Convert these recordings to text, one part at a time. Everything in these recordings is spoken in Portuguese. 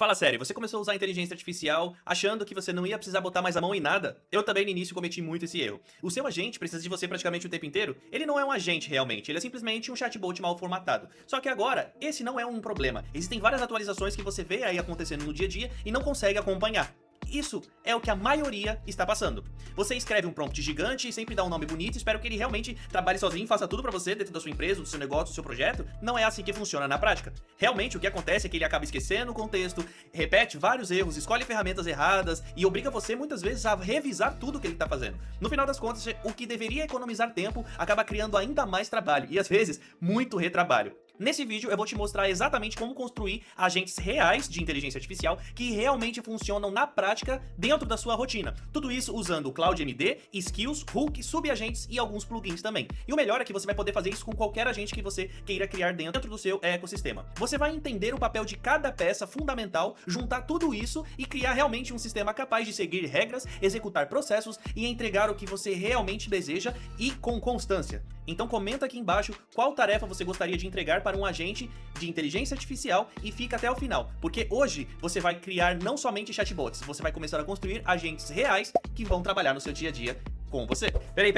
Fala sério, você começou a usar a inteligência artificial achando que você não ia precisar botar mais a mão em nada? Eu também no início cometi muito esse erro. O seu agente precisa de você praticamente o tempo inteiro? Ele não é um agente realmente, ele é simplesmente um chatbot mal formatado. Só que agora, esse não é um problema. Existem várias atualizações que você vê aí acontecendo no dia a dia e não consegue acompanhar. Isso é o que a maioria está passando. Você escreve um prompt gigante e sempre dá um nome bonito, espero que ele realmente trabalhe sozinho e faça tudo pra você dentro da sua empresa, do seu negócio, do seu projeto. Não é assim que funciona na prática. Realmente o que acontece é que ele acaba esquecendo o contexto, repete vários erros, escolhe ferramentas erradas e obriga você muitas vezes a revisar tudo que ele está fazendo. No final das contas, o que deveria economizar tempo acaba criando ainda mais trabalho e às vezes muito retrabalho. Nesse vídeo eu vou te mostrar exatamente como construir agentes reais de inteligência artificial que realmente funcionam na prática dentro da sua rotina. Tudo isso usando o Cloud MD, skills, hook, subagentes e alguns plugins também. E o melhor é que você vai poder fazer isso com qualquer agente que você queira criar dentro do seu ecossistema. Você vai entender o papel de cada peça fundamental, juntar tudo isso e criar realmente um sistema capaz de seguir regras, executar processos e entregar o que você realmente deseja e com constância. Então comenta aqui embaixo qual tarefa você gostaria de entregar para um agente de inteligência artificial e fica até o final, porque hoje você vai criar não somente chatbots, você vai começar a construir agentes reais que vão trabalhar no seu dia a dia com você. Peraí.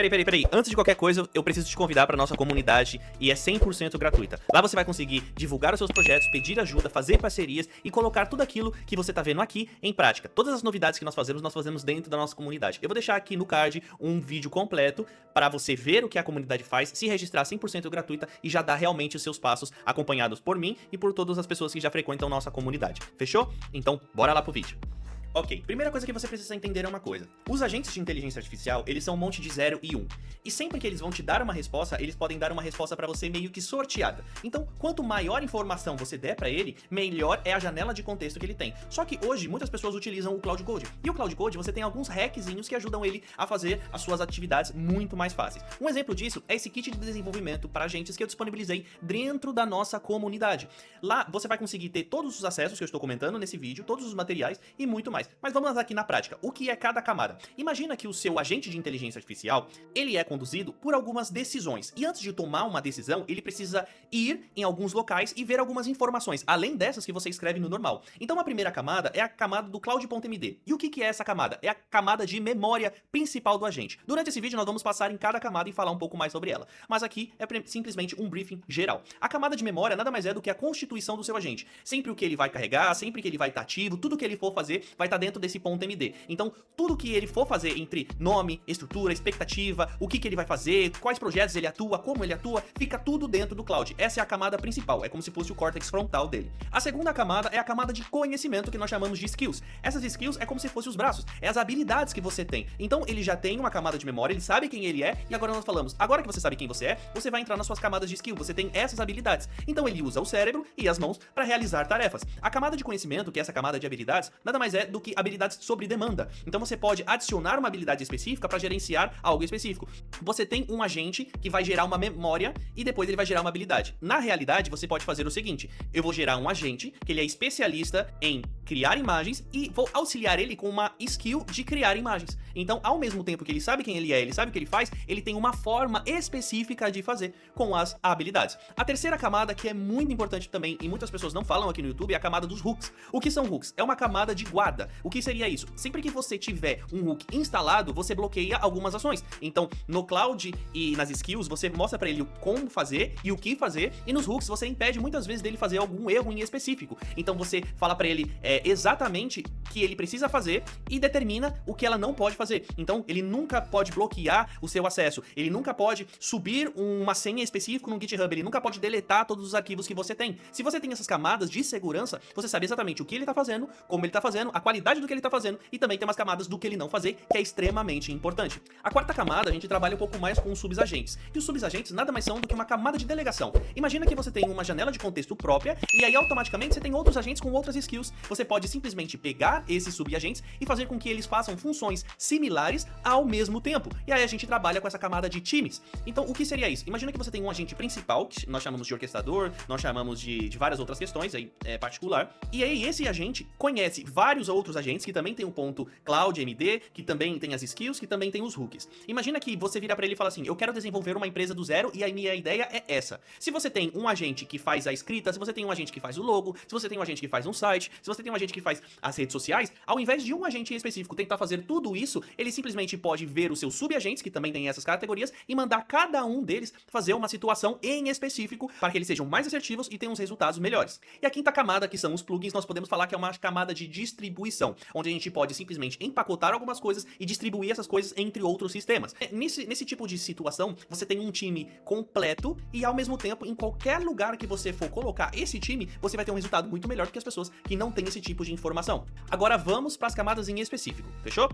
Antes de qualquer coisa, eu preciso te convidar para nossa comunidade e é 100% gratuita. Lá você vai conseguir divulgar os seus projetos, pedir ajuda, fazer parcerias e colocar tudo aquilo que você tá vendo aqui em prática. Todas as novidades que nós fazemos dentro da nossa comunidade. Eu vou deixar aqui no card um vídeo completo para você ver o que a comunidade faz, se registrar 100% gratuita e já dar realmente os seus passos acompanhados por mim e por todas as pessoas que já frequentam nossa comunidade. Fechou? Então, bora lá pro vídeo. Ok, primeira coisa que você precisa entender é uma coisa. Os agentes de inteligência artificial, eles são um monte de 0 e 1. E sempre que eles vão te dar uma resposta, eles podem dar uma resposta pra você meio que sorteada. Então, quanto maior informação você der pra ele, melhor é a janela de contexto que ele tem. Só que hoje, muitas pessoas utilizam o Cloud Code. E o Cloud Code, você tem alguns hackzinhos que ajudam ele a fazer as suas atividades muito mais fáceis. Um exemplo disso é esse kit de desenvolvimento para agentes que eu disponibilizei dentro da nossa comunidade. Lá, você vai conseguir ter todos os acessos que eu estou comentando nesse vídeo, todos os materiais e muito mais. Mas vamos aqui na prática, o que é cada camada? Imagina que o seu agente de inteligência artificial, ele é conduzido por algumas decisões, e antes de tomar uma decisão, ele precisa ir em alguns locais e ver algumas informações, além dessas que você escreve no normal. Então a primeira camada é a camada do Cloud.md. E o que é essa camada? É a camada de memória principal do agente. Durante esse vídeo nós vamos passar em cada camada e falar um pouco mais sobre ela, mas aqui é simplesmente um briefing geral. A camada de memória nada mais é do que a constituição do seu agente. Sempre o que ele vai carregar, sempre que ele vai estar ativo, tudo que ele for fazer vai estar dentro desse ponto MD. Então, tudo que ele for fazer entre nome, estrutura, expectativa, o que ele vai fazer, quais projetos ele atua, como ele atua, fica tudo dentro do cloud. Essa é a camada principal, é como se fosse o córtex frontal dele. A segunda camada é a camada de conhecimento que nós chamamos de skills. Essas skills é como se fossem os braços, é as habilidades que você tem. Então, ele já tem uma camada de memória, ele sabe quem ele é, e agora nós falamos, agora que você sabe quem você é, você vai entrar nas suas camadas de skill, você tem essas habilidades. Então, ele usa o cérebro e as mãos para realizar tarefas. A camada de conhecimento, que é essa camada de habilidades, nada mais é do que habilidades sobre demanda. Então você pode adicionar uma habilidade específica para gerenciar algo específico. Você tem um agente que vai gerar uma memória e depois ele vai gerar uma habilidade. Na realidade, você pode fazer o seguinte: eu vou gerar um agente que ele é especialista em criar imagens e vou auxiliar ele com uma skill de criar imagens. Então, ao mesmo tempo que ele sabe quem ele é, ele sabe o que ele faz, ele tem uma forma específica de fazer com as habilidades. A terceira camada, que é muito importante também e muitas pessoas não falam aqui no YouTube, é a camada dos hooks. O que são hooks? É uma camada de guarda. O que seria isso? Sempre que você tiver um hook instalado, você bloqueia algumas ações. Então, no Cloud e nas skills, você mostra para ele como fazer e o que fazer, e nos hooks você impede muitas vezes dele fazer algum erro em específico. Então, você fala para ele exatamente que ele precisa fazer e determina o que ela não pode fazer. Então, ele nunca pode bloquear o seu acesso, ele nunca pode subir uma senha específica no GitHub, ele nunca pode deletar todos os arquivos que você tem. Se você tem essas camadas de segurança, você sabe exatamente o que ele tá fazendo, como ele tá fazendo, a qualidade do que ele tá fazendo e também tem umas camadas do que ele não fazer, que é extremamente importante. A quarta camada, a gente trabalha um pouco mais com os subagentes. E os subagentes nada mais são do que uma camada de delegação. Imagina que você tem uma janela de contexto própria e aí automaticamente você tem outros agentes com outras skills. Você pode simplesmente pegar esses subagentes e fazer com que eles façam funções similares ao mesmo tempo. E aí a gente trabalha com essa camada de times. Então, o que seria isso? Imagina que você tem um agente principal, que nós chamamos de orquestrador, nós chamamos de várias outras questões aí, particular. E aí esse agente conhece vários outros agentes que também tem um ponto Cloud MD, que também tem as skills, que também tem os hooks. Imagina que você vira pra ele e fala assim: eu quero desenvolver uma empresa do zero e a minha ideia é essa. Se você tem um agente que faz a escrita, se você tem um agente que faz o logo, se você tem um agente que faz um site, se você tem tem um agente que faz as redes sociais, ao invés de um agente em específico tentar fazer tudo isso, ele simplesmente pode ver os seus subagentes, que também têm essas categorias, e mandar cada um deles fazer uma situação em específico para que eles sejam mais assertivos e tenham os resultados melhores. E a quinta camada, que são os plugins, nós podemos falar que é uma camada de distribuição, onde a gente pode simplesmente empacotar algumas coisas e distribuir essas coisas entre outros sistemas. Nesse tipo de situação, você tem um time completo e, ao mesmo tempo, em qualquer lugar que você for colocar esse time, você vai ter um resultado muito melhor do que as pessoas que não têm esse tipo de informação. Agora vamos para as camadas em específico, fechou?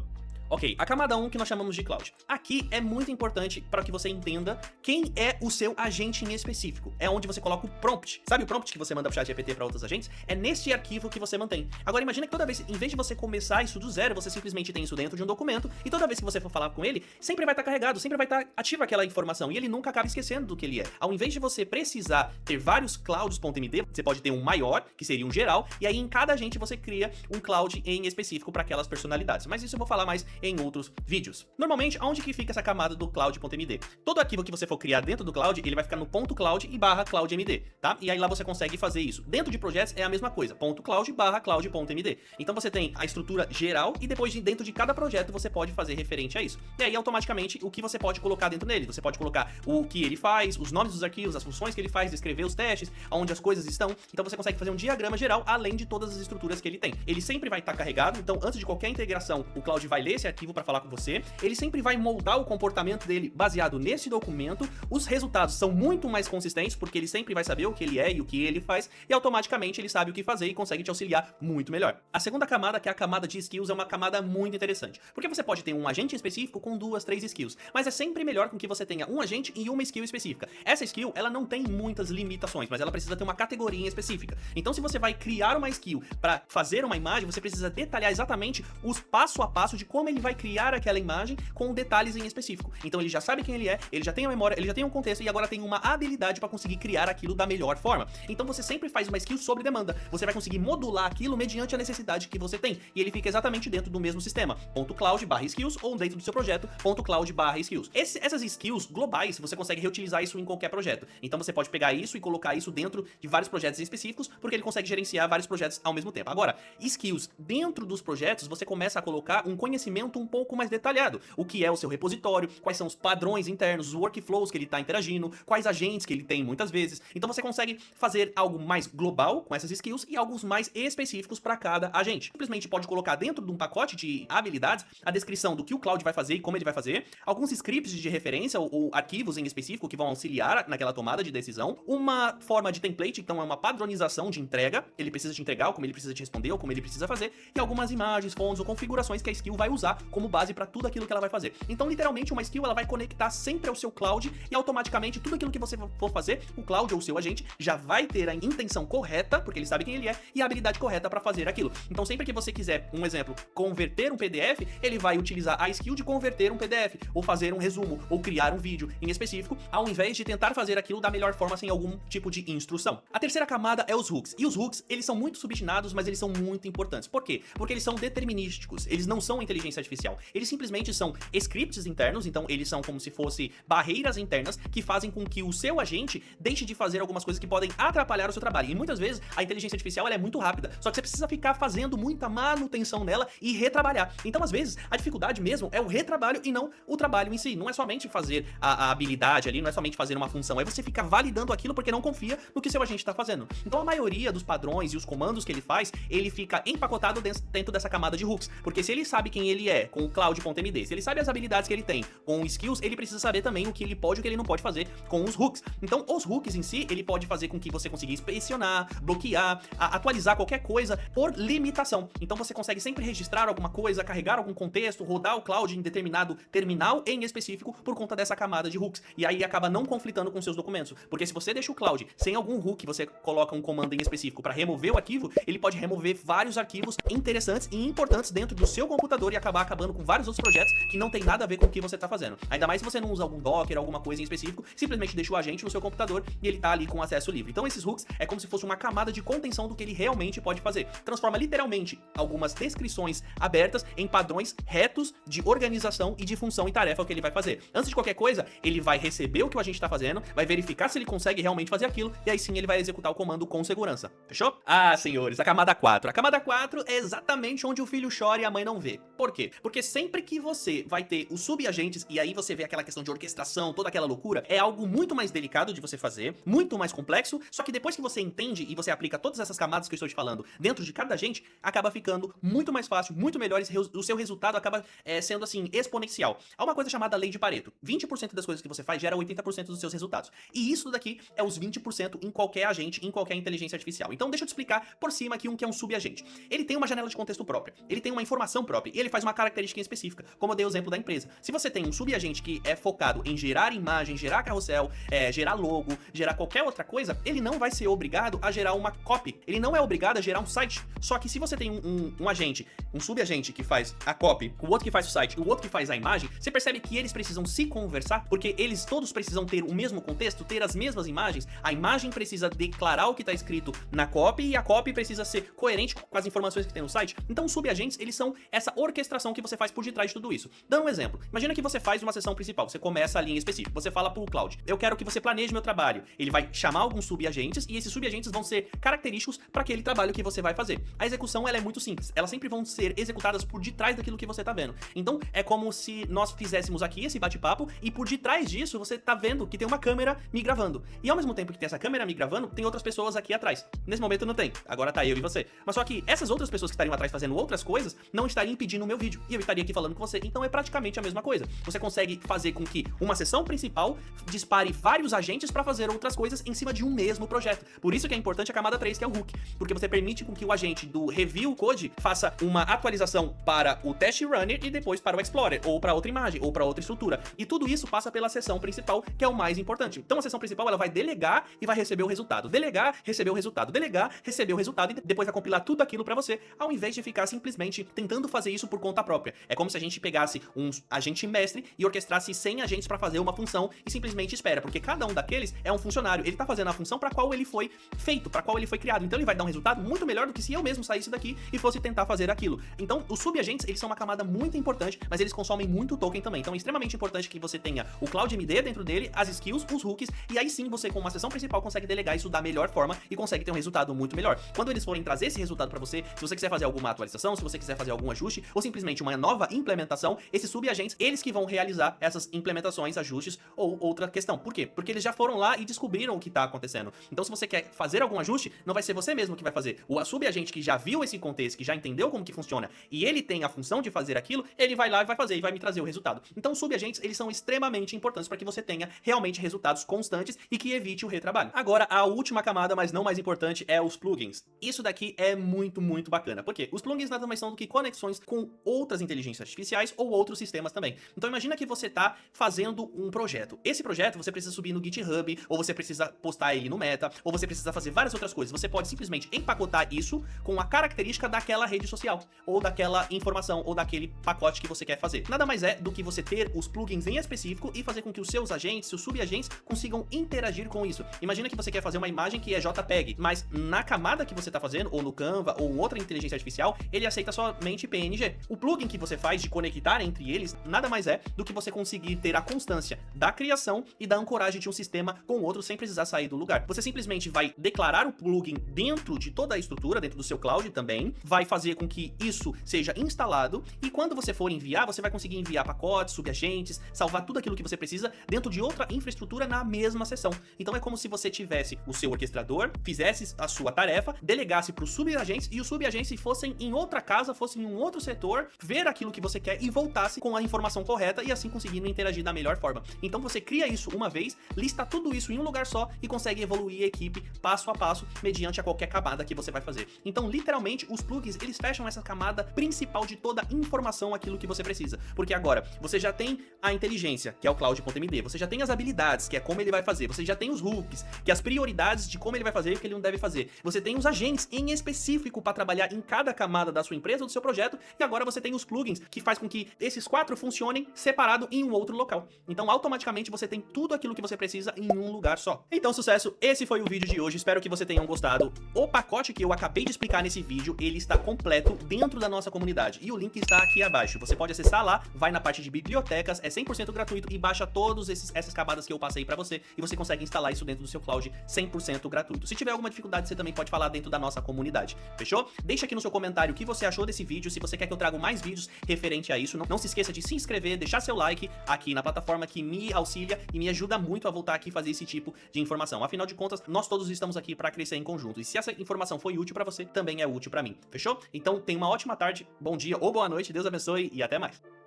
Ok, a camada 1 que nós chamamos de cloud. Aqui é muito importante para que você entenda quem é o seu agente em específico. É onde você coloca o prompt. Sabe o prompt que você manda pro ChatGPT para outros agentes? É nesse arquivo que você mantém. Agora imagina que toda vez, em vez de você começar isso do zero, você simplesmente tem isso dentro de um documento e toda vez que você for falar com ele, sempre vai estar carregado, sempre vai estar ativa aquela informação e ele nunca acaba esquecendo do que ele é. Ao invés de você precisar ter vários clouds.md, você pode ter um maior, que seria um geral, e aí em cada agente você cria um cloud em específico para aquelas personalidades. Mas isso eu vou falar mais em outros vídeos. Normalmente, onde que fica essa camada do cloud.md? Todo arquivo que você for criar dentro do cloud, ele vai ficar no .cloud e /cloudmd, tá? E aí lá você consegue fazer isso. Dentro de projetos é a mesma coisa, .cloud /cloud.md. Então você tem a estrutura geral e depois dentro de cada projeto você pode fazer referente a isso. E aí automaticamente o que você pode colocar dentro dele? Você pode colocar o que ele faz, os nomes dos arquivos, as funções que ele faz, descrever os testes, onde as coisas estão. Então você consegue fazer um diagrama geral além de todas as estruturas que ele tem. Ele sempre vai estar carregado, então antes de qualquer integração, o cloud vai ler esse arquivo para falar com você, ele sempre vai moldar o comportamento dele baseado nesse documento, os resultados são muito mais consistentes, porque ele sempre vai saber o que ele é e o que ele faz, e automaticamente ele sabe o que fazer e consegue te auxiliar muito melhor. A segunda camada, que é a camada de skills, é uma camada muito interessante, porque você pode ter um agente específico com 2, 3 skills, mas é sempre melhor com que você tenha um agente e uma skill específica. Essa skill, ela não tem muitas limitações, mas ela precisa ter uma categoria específica. Então se você vai criar uma skill para fazer uma imagem, você precisa detalhar exatamente os passo a passo de como ele vai criar aquela imagem com detalhes em específico. Então ele já sabe quem ele é, ele já tem a memória, ele já tem um contexto e agora tem uma habilidade para conseguir criar aquilo da melhor forma. Então você sempre faz uma skill sobre demanda. Você vai conseguir modular aquilo mediante a necessidade que você tem. E ele fica exatamente dentro do mesmo sistema. .cloud/skills ou dentro do seu projeto .cloud/skills. Essas skills globais, você consegue reutilizar isso em qualquer projeto. Então você pode pegar isso e colocar isso dentro de vários projetos específicos, porque ele consegue gerenciar vários projetos ao mesmo tempo. Agora, skills dentro dos projetos, você começa a colocar um conhecimento um pouco mais detalhado. O que é o seu repositório, quais são os padrões internos, os workflows que ele está interagindo, quais agentes que ele tem muitas vezes. Então você consegue fazer algo mais global com essas skills e alguns mais específicos para cada agente. Simplesmente pode colocar dentro de um pacote de habilidades a descrição do que o cloud vai fazer e como ele vai fazer, alguns scripts de referência ou arquivos em específico que vão auxiliar naquela tomada de decisão, uma forma de template, então é uma padronização de entrega, ele precisa te entregar, ou como ele precisa te responder, ou como ele precisa fazer, e algumas imagens, fontes ou configurações que a skill vai usar como base para tudo aquilo que ela vai fazer. Então, literalmente, uma skill ela vai conectar sempre ao seu cloud e automaticamente tudo aquilo que você for fazer, o cloud ou o seu agente já vai ter a intenção correta, porque ele sabe quem ele é, e a habilidade correta para fazer aquilo. Então, sempre que você quiser, um exemplo, converter um PDF, ele vai utilizar a skill de converter um PDF, ou fazer um resumo, ou criar um vídeo em específico, ao invés de tentar fazer aquilo da melhor forma sem algum tipo de instrução. A terceira camada é os hooks. E os hooks, eles são muito subestinados, mas eles são muito importantes. Por quê? Porque eles são determinísticos, eles não são inteligência artificial. Eles simplesmente são scripts internos, então eles são como se fossem barreiras internas que fazem com que o seu agente deixe de fazer algumas coisas que podem atrapalhar o seu trabalho. E muitas vezes a inteligência artificial ela é muito rápida, só que você precisa ficar fazendo muita manutenção nela e retrabalhar. Então às vezes a dificuldade mesmo é o retrabalho e não o trabalho em si. Não é somente fazer a habilidade ali, não é somente fazer uma função, é você ficar validando aquilo porque não confia no que seu agente está fazendo. Então a maioria dos padrões e os comandos que ele faz, ele fica empacotado dentro dessa camada de hooks, porque se ele sabe quem ele é com o cloud.md, se ele sabe as habilidades que ele tem com skills, ele precisa saber também o que ele pode e o que ele não pode fazer com os hooks. Então os hooks em si, ele pode fazer com que você consiga inspecionar, bloquear, atualizar qualquer coisa por limitação. Então você consegue sempre registrar alguma coisa, carregar algum contexto, rodar o cloud em determinado terminal em específico por conta dessa camada de hooks. E aí acaba não conflitando com seus documentos. Porque se você deixa o cloud sem algum hook, você coloca um comando em específico para remover o arquivo, ele pode remover vários arquivos interessantes e importantes dentro do seu computador e acabar acabar acabando com vários outros projetos que não tem nada a ver com o que você tá fazendo. Ainda mais se você não usa algum Docker, alguma coisa em específico, simplesmente deixa o agente no seu computador e ele tá ali com acesso livre. Então esses hooks é como se fosse uma camada de contenção do que ele realmente pode fazer. Transforma literalmente algumas descrições abertas em padrões retos de organização e de função e tarefa que ele vai fazer. Antes de qualquer coisa, ele vai receber o que o agente tá fazendo, vai verificar se ele consegue realmente fazer aquilo, e aí sim ele vai executar o comando com segurança. Fechou? Ah, senhores, a camada 4. A camada 4 é exatamente onde o filho chora e a mãe não vê. Por quê? Porque sempre que você vai ter os subagentes, e aí você vê aquela questão de orquestração, toda aquela loucura, é algo muito mais delicado de você fazer, muito mais complexo, só que depois que você entende e você aplica todas essas camadas que eu estou te falando dentro de cada agente, acaba ficando muito mais fácil, muito melhor, e o seu resultado acaba sendo assim, exponencial. Há uma coisa chamada lei de Pareto. 20% das coisas que você faz gera 80% dos seus resultados. E isso daqui é os 20% em qualquer agente, em qualquer inteligência artificial. Então deixa eu te explicar por cima aqui que é um subagente. Ele tem uma janela de contexto própria, ele tem uma informação própria, e ele faz uma característica específica, como eu dei o exemplo da empresa. Se você tem um subagente que é focado em gerar imagem, gerar carrossel, gerar logo, gerar qualquer outra coisa, ele não vai ser obrigado a gerar uma copy. Ele não é obrigado a gerar um site. Só que se você tem um agente, um subagente que faz a copy, o outro que faz o site e o outro que faz a imagem, você percebe que eles precisam se conversar, porque eles todos precisam ter o mesmo contexto, ter as mesmas imagens. A imagem precisa declarar o que está escrito na copy e a copy precisa ser coerente com as informações que tem no site. Então os subagentes, eles são essa orquestração que você faz por detrás de tudo isso. Dando um exemplo, imagina que você faz uma sessão principal, você começa ali em específico, você fala pro Cloud, eu quero que você planeje meu trabalho. Ele vai chamar alguns subagentes e esses subagentes vão ser característicos para aquele trabalho que você vai fazer. A execução, ela é muito simples, elas sempre vão ser executadas por detrás daquilo que você tá vendo. Então é como se nós fizéssemos aqui esse bate-papo e por detrás disso você tá vendo que tem uma câmera me gravando. E ao mesmo tempo que tem essa câmera me gravando, tem outras pessoas aqui atrás. Nesse momento não tem, agora tá eu e você. Mas só que essas outras pessoas que estariam atrás fazendo outras coisas não estariam impedindo o meu vídeo e eu estaria aqui falando com você. Então é praticamente a mesma coisa. Você consegue fazer com que uma sessão principal dispare vários agentes para fazer outras coisas em cima de um mesmo projeto. Por isso que é importante a camada 3, que é o hook, porque você permite com que o agente do review code faça uma atualização para o test runner e depois para o explorer, ou para outra imagem, ou para outra estrutura. E tudo isso passa pela sessão principal, que é o mais importante. Então a sessão principal, ela vai delegar e vai receber o resultado. Delegar, receber o resultado. Delegar, receber o resultado e depois vai compilar tudo aquilo para você, ao invés de ficar simplesmente tentando fazer isso por conta própria. É como se a gente pegasse um agente mestre e orquestrasse 100 agentes para fazer uma função e simplesmente espera, porque cada um daqueles é um funcionário. Ele tá fazendo a função para qual ele foi feito, para qual ele foi criado. Então ele vai dar um resultado muito melhor do que se eu mesmo saísse daqui e fosse tentar fazer aquilo. Então os subagentes, eles são uma camada muito importante, mas eles consomem muito token também. Então é extremamente importante que você tenha o Cloud MD dentro dele, as skills, os hooks, e aí sim você com uma sessão principal consegue delegar isso da melhor forma e consegue ter um resultado muito melhor. Quando eles forem trazer esse resultado para você, se você quiser fazer alguma atualização, se você quiser fazer algum ajuste ou simplesmente uma nova implementação, esses subagentes, eles que vão realizar essas implementações, ajustes ou outra questão. Por quê? Porque eles já foram lá e descobriram o que tá acontecendo. Então se você quer fazer algum ajuste, não vai ser você mesmo que vai fazer. O subagente que já viu esse contexto, que já entendeu como que funciona e ele tem a função de fazer aquilo, ele vai lá e vai fazer e vai me trazer o resultado. Então os subagentes, eles são extremamente importantes para que você tenha realmente resultados constantes e que evite o retrabalho. Agora, a última camada, mas não mais importante, é os plugins. Isso daqui é muito, muito bacana. Por quê? Os plugins nada mais são do que conexões com outras inteligências artificiais ou outros sistemas também. Então imagina que você tá fazendo um projeto. Esse projeto você precisa subir no GitHub, ou você precisa postar ele no Meta, ou você precisa fazer várias outras coisas. Você pode simplesmente empacotar isso com a característica daquela rede social, ou daquela informação, ou daquele pacote que você quer fazer. Nada mais é do que você ter os plugins em específico e fazer com que os seus agentes, seus subagentes, consigam interagir com isso. Imagina que você quer fazer uma imagem que é JPEG, mas na camada que você tá fazendo, ou no Canva, ou outra inteligência artificial, ele aceita somente PNG. O plugin que você faz de conectar entre eles, nada mais é do que você conseguir ter a constância da criação e da ancoragem de um sistema com o outro sem precisar sair do lugar. Você simplesmente vai declarar o plugin dentro de toda a estrutura, dentro do seu cloud também, vai fazer com que isso seja instalado e quando você for enviar, você vai conseguir enviar pacotes, subagentes, salvar tudo aquilo que você precisa dentro de outra infraestrutura na mesma sessão. Então é como se você tivesse o seu orquestrador, fizesse a sua tarefa, delegasse para os subagentes e os subagentes fossem em outra casa, fossem em um outro setor, ver aquilo que você quer e voltasse com a informação correta e assim conseguindo interagir da melhor forma. Então você cria isso uma vez, lista tudo isso em um lugar só e consegue evoluir a equipe passo a passo mediante a qualquer camada que você vai fazer. Então literalmente os plugins, eles fecham essa camada principal de toda a informação, aquilo que você precisa. Porque agora você já tem a inteligência, que é o Cloud.md, você já tem as habilidades, que é como ele vai fazer, você já tem os hooks, que é as prioridades de como ele vai fazer e o que ele não deve fazer. Você tem os agentes em específico para trabalhar em cada camada da sua empresa ou do seu projeto e agora você tem tem os plugins que faz com que esses 4 funcionem separado em um outro local. Então, automaticamente, você tem tudo aquilo que você precisa em um lugar só. Então, sucesso! Esse foi o vídeo de hoje. Espero que você tenham gostado. O pacote que eu acabei de explicar nesse vídeo, ele está completo dentro da nossa comunidade. E o link está aqui abaixo. Você pode acessar lá, vai na parte de bibliotecas, é 100% gratuito e baixa todas essas camadas que eu passei pra você e você consegue instalar isso dentro do seu cloud 100% gratuito. Se tiver alguma dificuldade, você também pode falar dentro da nossa comunidade. Fechou? Deixa aqui no seu comentário o que você achou desse vídeo. Se você quer que eu traga mais vídeos referente a isso, não se esqueça de se inscrever, deixar seu like aqui na plataforma que me auxilia e me ajuda muito a voltar aqui e fazer esse tipo de informação. Afinal de contas, nós todos estamos aqui para crescer em conjunto. E se essa informação foi útil para você, também é útil para mim. Fechou? Então, tenha uma ótima tarde, bom dia ou boa noite, Deus abençoe e até mais.